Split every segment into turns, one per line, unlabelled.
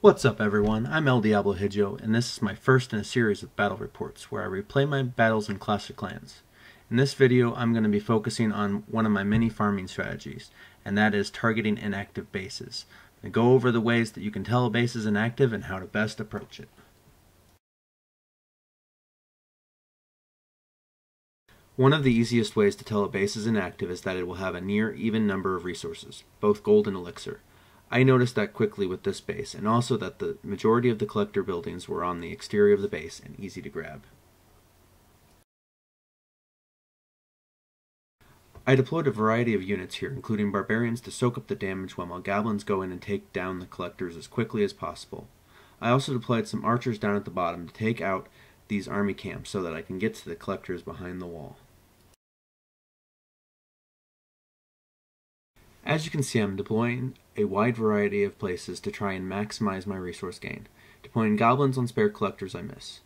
What's up everyone, I'm El Diablo Hijo, and this is my first in a series of battle reports where I replay my battles in Clash of Clans. In this video I'm going to be focusing on one of my many farming strategies, and that is targeting inactive bases. I'm going to go over the ways that you can tell a base is inactive and how to best approach it. One of the easiest ways to tell a base is inactive is that it will have a near even number of resources, both gold and elixir. I noticed that quickly with this base, and also that the majority of the collector buildings were on the exterior of the base and easy to grab. I deployed a variety of units here, including barbarians to soak up the damage while my goblins go in and take down the collectors as quickly as possible. I also deployed some archers down at the bottom to take out these army camps so that I can get to the collectors behind the wall. As you can see, I'm deploying a wide variety of places to try and maximize my resource gain. Deploying goblins on spare collectors I miss.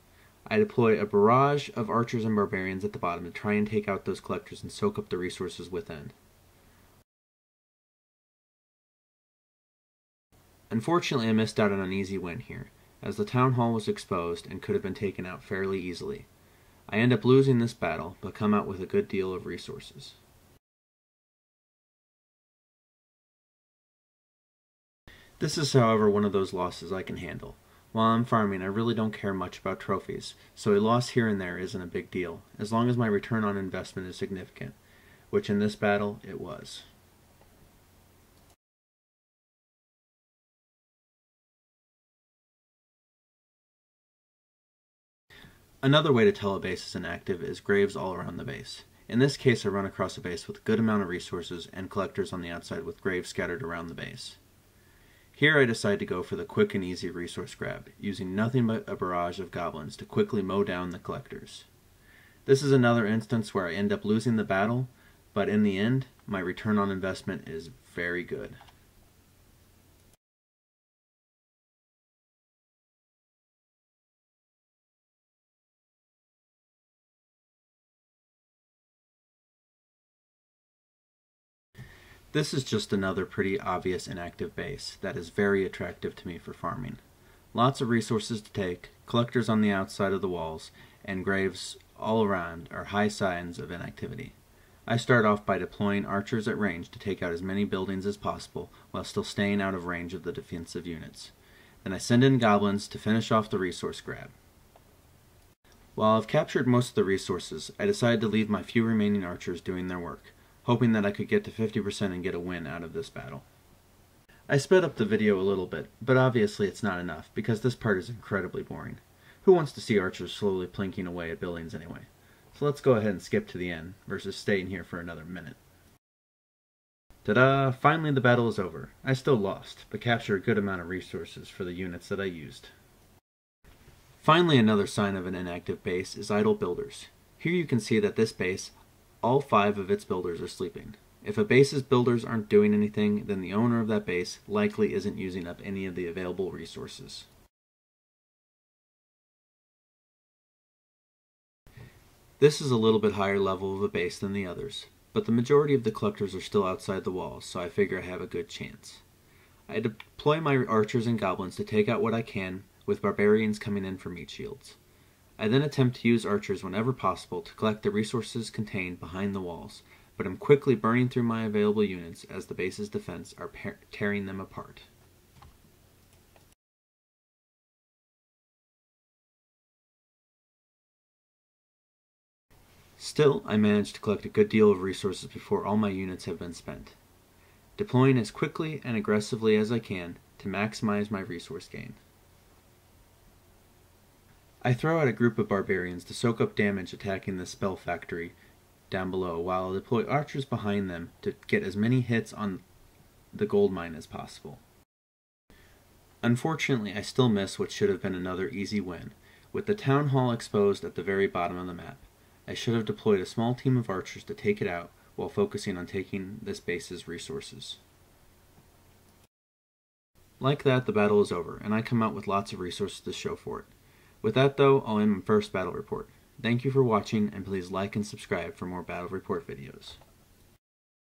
I deploy a barrage of archers and barbarians at the bottom to try and take out those collectors and soak up the resources within. Unfortunately, I missed out on an easy win here, as the town hall was exposed and could have been taken out fairly easily. I end up losing this battle, but come out with a good deal of resources. This is, however, one of those losses I can handle. While I'm farming, I really don't care much about trophies, so a loss here and there isn't a big deal, as long as my return on investment is significant, which in this battle it was. Another way to tell a base is inactive is graves all around the base. In this case, I run across a base with a good amount of resources and collectors on the outside with graves scattered around the base. Here I decide to go for the quick and easy resource grab, using nothing but a barrage of goblins to quickly mow down the collectors. This is another instance where I end up losing the battle, but in the end, my return on investment is very good. This is just another pretty obvious inactive base that is very attractive to me for farming. Lots of resources to take, collectors on the outside of the walls, and graves all around are high signs of inactivity. I start off by deploying archers at range to take out as many buildings as possible while still staying out of range of the defensive units. Then I send in goblins to finish off the resource grab. While I've captured most of the resources, I decide to leave my few remaining archers doing their work, hoping that I could get to 50% and get a win out of this battle. I sped up the video a little bit, but obviously it's not enough, because this part is incredibly boring. Who wants to see archers slowly plinking away at buildings anyway? So let's go ahead and skip to the end, versus staying here for another minute. Ta-da! Finally the battle is over. I still lost, but captured a good amount of resources for the units that I used. Finally, another sign of an inactive base is idle builders. Here you can see that this base, all 5 of its builders are sleeping. If a base's builders aren't doing anything, then the owner of that base likely isn't using up any of the available resources. This is a little bit higher level of a base than the others, but the majority of the collectors are still outside the walls, so I figure I have a good chance. I deploy my archers and goblins to take out what I can, with barbarians coming in for meat shields. I then attempt to use archers whenever possible to collect the resources contained behind the walls, but am quickly burning through my available units as the base's defense are tearing them apart. Still, I manage to collect a good deal of resources before all my units have been spent, deploying as quickly and aggressively as I can to maximize my resource gain. I throw out a group of barbarians to soak up damage attacking the spell factory down below, while I deploy archers behind them to get as many hits on the gold mine as possible. Unfortunately, I still miss what should have been another easy win. With the town hall exposed at the very bottom of the map, I should have deployed a small team of archers to take it out while focusing on taking this base's resources. Like that, the battle is over, and I come out with lots of resources to show for it. With that though, I'll end my first battle report. Thank you for watching, and please like and subscribe for more battle report videos.